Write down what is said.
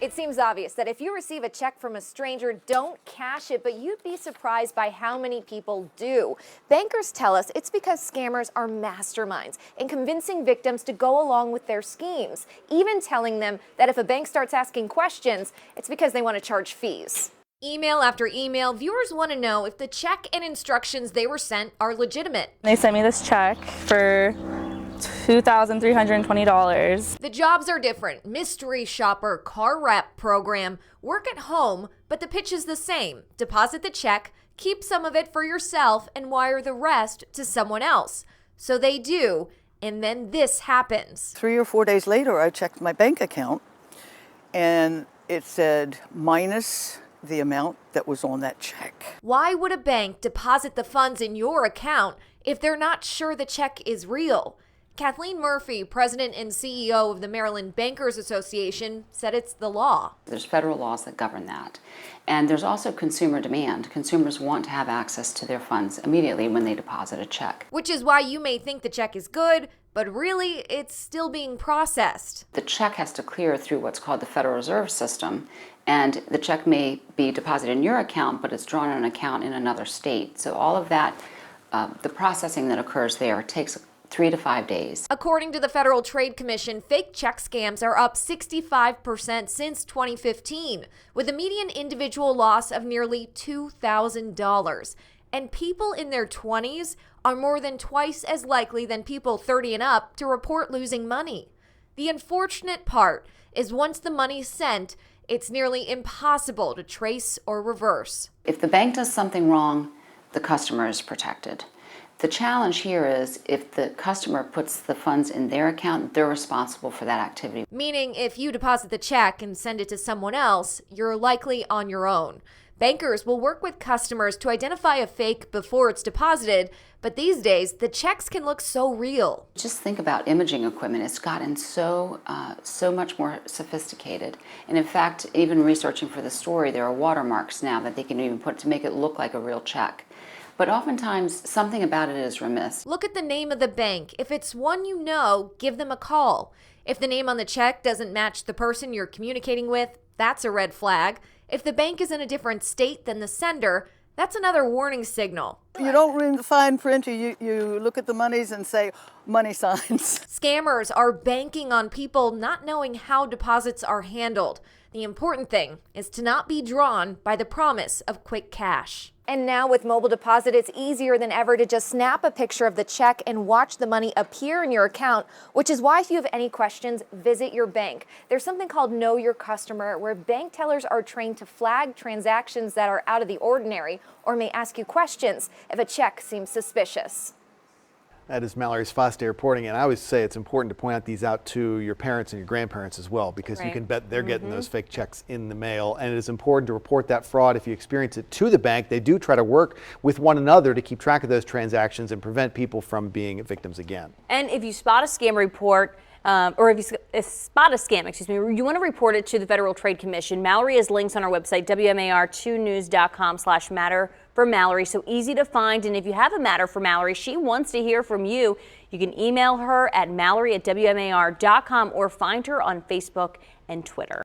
It seems obvious that if you receive a check from a stranger, don't cash it, but you'd be surprised by how many people do. Bankers tell us it's because scammers are masterminds in convincing victims to go along with their schemes, even telling them that if a bank starts asking questions, it's because they want to charge fees. Email after email, viewers want to know if the check and instructions they were sent are legitimate. They sent me this check for $2,320. The jobs are different. Mystery shopper, car wrap program, work at home, but the pitch is the same. Deposit the check, keep some of it for yourself, and wire the rest to someone else. So they do, and then this happens. 3 or 4 days later, I checked my bank account, and it said minus the amount that was on that check. Why would a bank deposit the funds in your account if they're not sure the check is real? Kathleen Murphy, president and CEO of the Maryland Bankers Association, said it's the law. There's federal laws that govern that. And there's also consumer demand. Consumers want to have access to their funds immediately when they deposit a check. Which is why you may think the check is good, but really it's still being processed. The check has to clear through what's called the Federal Reserve System, and the check may be deposited in your account, but it's drawn on an account in another state. So all of that, the processing that occurs there takes 3 to 5 days. According to the Federal Trade Commission, fake check scams are up 65% since 2015, with a median individual loss of nearly $2,000. And people in their 20s are more than twice as likely than people 30 and up to report losing money. The unfortunate part is once the money's sent, it's nearly impossible to trace or reverse. If the bank does something wrong, the customer is protected. The challenge here is if the customer puts the funds in their account, they're responsible for that activity. Meaning if you deposit the check and send it to someone else, you're likely on your own. Bankers will work with customers to identify a fake before it's deposited, but these days the checks can look so real. Just think about imaging equipment. It's gotten so much more sophisticated. And in fact, even researching for the story, there are watermarks now that they can even put to make it look like a real check. But oftentimes, something about it is remiss. Look at the name of the bank. If it's one you know, give them a call. If the name on the check doesn't match the person you're communicating with, that's a red flag. If the bank is in a different state than the sender, that's another warning signal. You don't read the fine print, you look at the monies and say, money signs. Scammers are banking on people not knowing how deposits are handled. The important thing is to not be drawn by the promise of quick cash. And now with mobile deposit, it's easier than ever to just snap a picture of the check and watch the money appear in your account, which is why if you have any questions, visit your bank. There's something called Know Your Customer, where bank tellers are trained to flag transactions that are out of the ordinary or may ask you questions if a check seems suspicious. That is Mallory's FASTA reporting, and I always say it's important to point these out to your parents and your grandparents as well, because you can bet they're getting those fake checks in the mail, and it is important to report that fraud if you experience it to the bank. They do try to work with one another to keep track of those transactions and prevent people from being victims again. And if you spot a scam, report. Or if you spot a scam, you want to report it to the Federal Trade Commission. Mallory has links on our website, WMAR2news.com/matter for Mallory. So easy to find. And if you have a matter for Mallory, she wants to hear from you. You can email her at mallory@WMAR.com or find her on Facebook and Twitter.